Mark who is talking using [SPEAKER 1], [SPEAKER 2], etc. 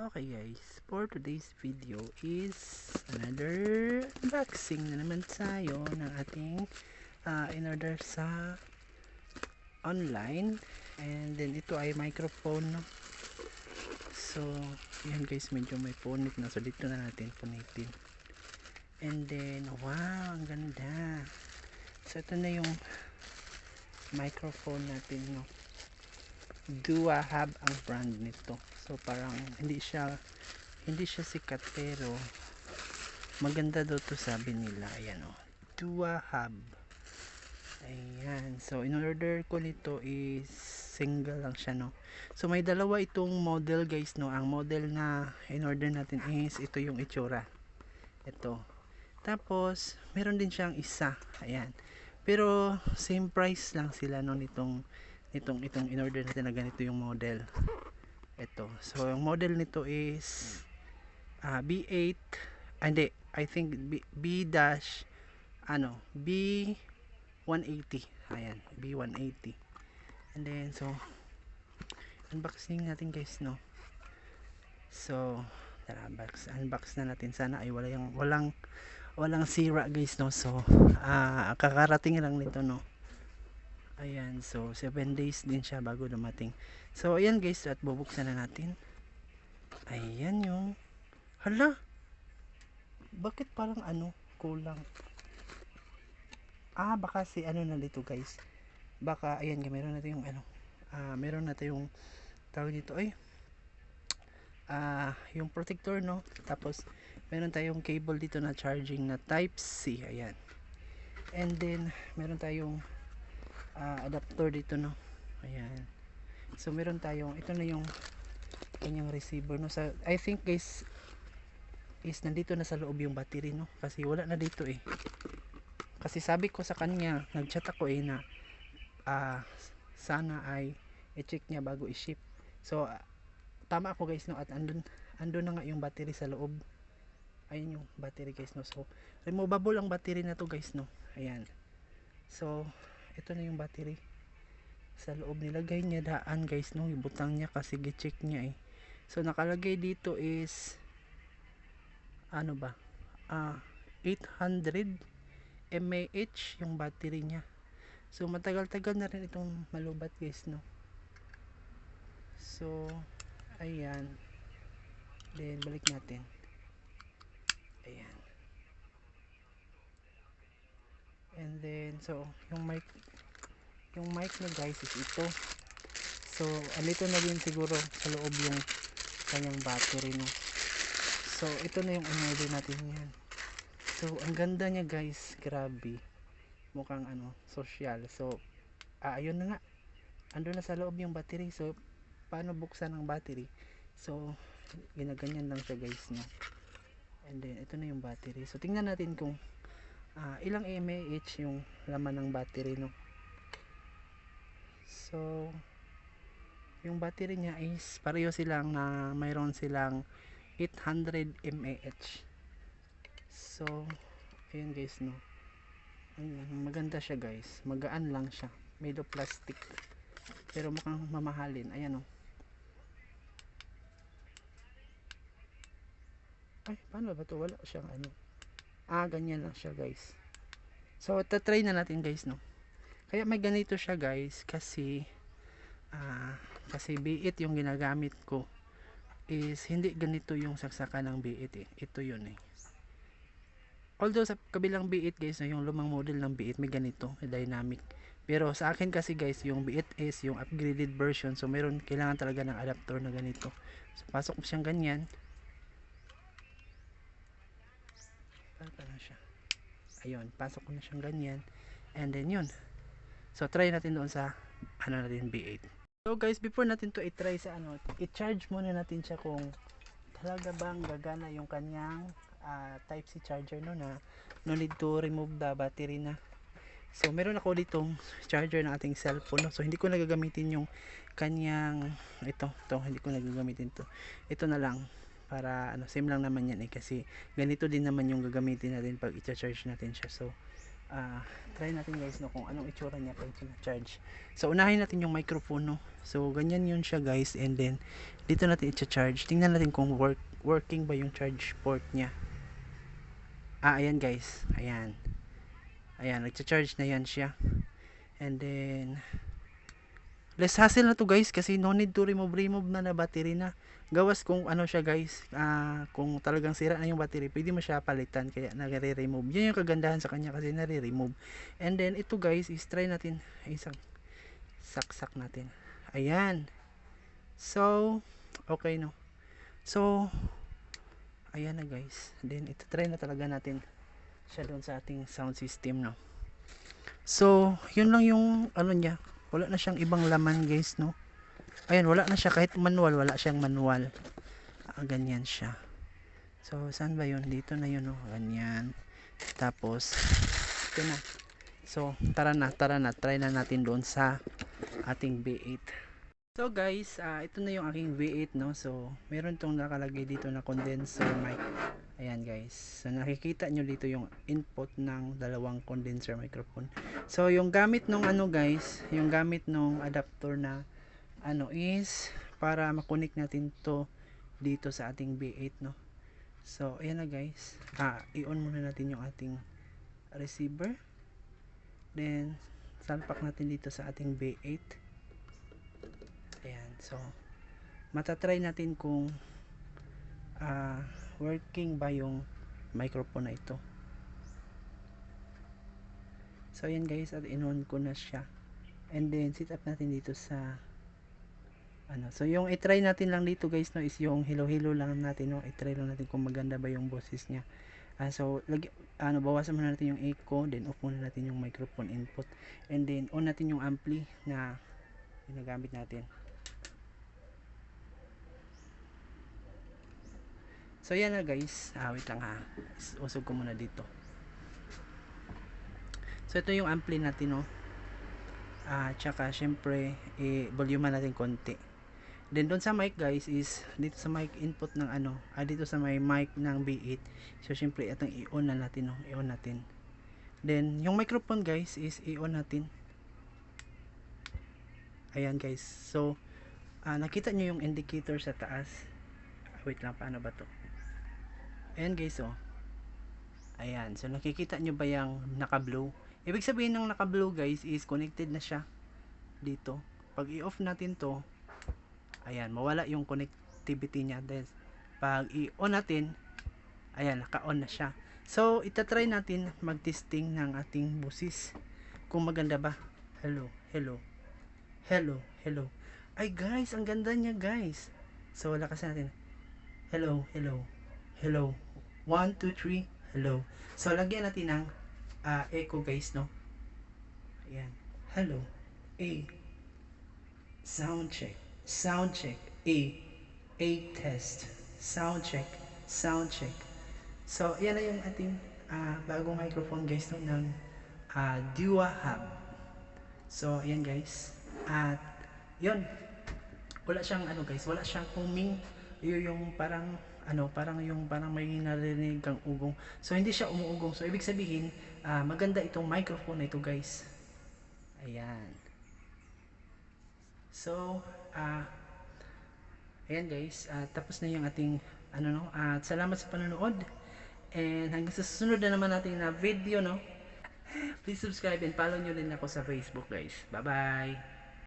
[SPEAKER 1] Okay guys, for today's video is another unboxing na naman tayo ng ating in-order sa online. And then ito ay microphone, no? So yan guys, medyo may punit na, so dito na natin punitin. And then wow, ang ganda. So ito na yung microphone natin, no? Dua Hub ang brand nito. So parang hindi siya sikat, pero maganda daw to, sabi nila. Ayan o, Dua Hub. Ayan, so in order ko nito is single lang siya, no. So may dalawa itong model guys, no. Ang model na in order natin is ito yung itsura, ito. Tapos meron din siyang isa, ayan, pero same price lang sila, no, itong in order natin na ganito yung model. Ito, so yung model nito is B8, hindi, I think B dash B180. Ayan, B180. And then so unboxing natin guys, no. So tara, unbox na natin. Sana ay walang sira guys, no. So kakarating lang nito, no. Ayan, so 7 days din siya bago dumating. So ayan guys, at bubuksan na natin. Ayan yung, hala, bakit parang kulang. Baka si na dito guys, baka ayan, meron natin yung meron natin yung tawag dito ay yung protector, no. Tapos meron tayong cable dito na charging na type C, ayan. And then meron tayong adapter dito, no. Ayan, so meron tayong, ito na yung kanyang receiver, no. Sa, I think guys is nandito na sa loob yung battery, no, kasi wala na dito eh. Kasi sabi ko sa kanya, nagchat ako na sana ay i-check niya bago i-ship. So tama ako guys, no, at andun na nga yung battery sa loob. Ayun yung battery guys, no. So removable ang battery na to guys, no. Ayan, so ito na yung battery sa loob. Nilagay niya daan guys, no, ibutang niya kasi gi-check niya eh. So nakalagay dito is 800 mAh yung battery niya. So matagal-tagal na rin itong malubat guys, no. So ayan, then balik natin. Ayan, and then so yung mic na guys is ito. So andito na din siguro sa loob yung kanyang battery, no. So ito na yung in-order natin yan. So ang ganda niya guys, grabe, mukhang social. So ayun na nga, ando na sa loob yung battery. So paano buksan ang battery? So ginaganyan lang siya guys, no. And then ito na yung battery. So tingnan natin kung ilang mAh yung laman ng battery, no. So yung battery niya is pareho silang na mayroon silang 800 mAh. So ayun guys, no, maganda siya guys, magaan lang siya, made of plastic, pero mukhang mamahalin. Ayan, no. Ay, paano ba to? Wala siyang ganyan lang siya guys. So try na natin guys, no. Kaya may ganito siya guys, kasi B8 yung ginagamit ko, is hindi ganito yung saksakan ng B8 eh. Ito yun eh. Although sa kabilang B8 guys, no, yung lumang model ng B8 may ganito, may dynamic. Pero sa akin kasi guys, yung B8 is yung upgraded version. So meron, kailangan talaga ng adapter na ganito. So pasok mo siyang ganyan. Paano siya? Ayun, pasok ko na siyang ganyan. And then yun. So try natin doon sa natin B8. So guys, before natin to i-try sa i-charge muna natin siya kung talaga bang gagana yung kanyang type C charger, no, na no need to remove the battery na. So meron ako ditong charger ng ating cellphone, no? So hindi ko nagagamitin yung kanyang ito hindi ko nagagamitin to. Ito na lang para same lang naman yan eh, kasi ganito din naman yung gagamitin natin pag i-charge natin siya. So try natin guys no kung anong itsura niya pag charge. So unahin natin yung microphone no. So ganyan yun siya guys, and then dito natin i-charge. Tingnan natin kung working ba yung charge port niya. Ayan guys, ayan, nagcha-charge na yan siya. And then less hassle na to guys, kasi no need to remove na battery na. Gawas kung ano siya guys, kung talagang sira na yung battery, pwede mo siya palitan, kaya nare-remove. Yun yung kagandahan sa kanya, kasi nare-remove. And then ito guys is try natin isang saksak natin. Ayan. So okay no. So ayan na guys. Then ito try na talaga natin siya doon sa ating sound system no. So yun lang yung ano niya, wala na siyang ibang laman guys no. Ayan, wala na siya, kahit manual, wala siyang manual. Ganyan siya. So saan ba yun? Dito na yun no, ganyan. Tapos ito na. So tara na, try na natin doon sa ating V8. So guys, ito na yung aking V8 no. So meron tong nakalagay dito na condenser mic. Ayan guys, so nakikita nyo dito yung input ng dalawang condenser microphone. So yung gamit nung ano guys, yung gamit nung adapter na ano is para makonek natin to dito sa ating V8 no. So ayan na guys, i-on muna natin yung ating receiver, then salpak natin dito sa ating V8. Ayan, so matatry natin kung working ba yung microphone na ito. So ayan guys, at in-on ko na siya, and then set up natin dito sa ano. So yung i-try natin lang dito guys no is yung hello lang natin no. I-try lang natin kung maganda ba yung boses niya. So bawasan muna natin yung echo, then off muna natin yung microphone input, and then on natin yung ampli na ginagamit natin. So yan na guys, wait lang usog ko muna dito. So ito yung ampli natin no. Tsaka syempre volume natin konti. Then doon sa mic guys is dito sa mic input ng ano, dito sa may mic ng V8. So syempre itong i-on na natin no, i-on natin. Then yung microphone guys is i-on natin. Ayan guys. So nakita nyo yung indicator sa taas. Wait lang, paano ba to? Ayan guys oh. Ayan, so nakikita nyo ba yung naka-blue? Ibig sabihin ng naka-blue guys is connected na siya dito. Pag i-off natin to, ayan, mawala yung connectivity niya. Then pag i-on natin, ayan, naka-on na siya. So itatry natin mag-testing ng ating busis kung maganda ba. Hello. Ay guys, ang ganda niya guys. So lakasan natin. Hello. 1, 2, 3, hello. So lagyan natin ng echo guys no. Ayan. Hello. Sound check. A test. Sound check. So ayan na yung ating bagong microphone guys no, ng Dua Hub. So ayan guys. At yun, wala siyang ano guys, wala siyang humming. Yung parang may narinig kang ugong. So hindi siya umuugong. So ibig sabihin maganda itong microphone na ito guys. Ayan. So ayan guys, tapos na yung ating at salamat sa panonood, and hanggang sa susunod na naman natin na video no. Please subscribe and follow nyo rin ako sa Facebook guys. Bye bye.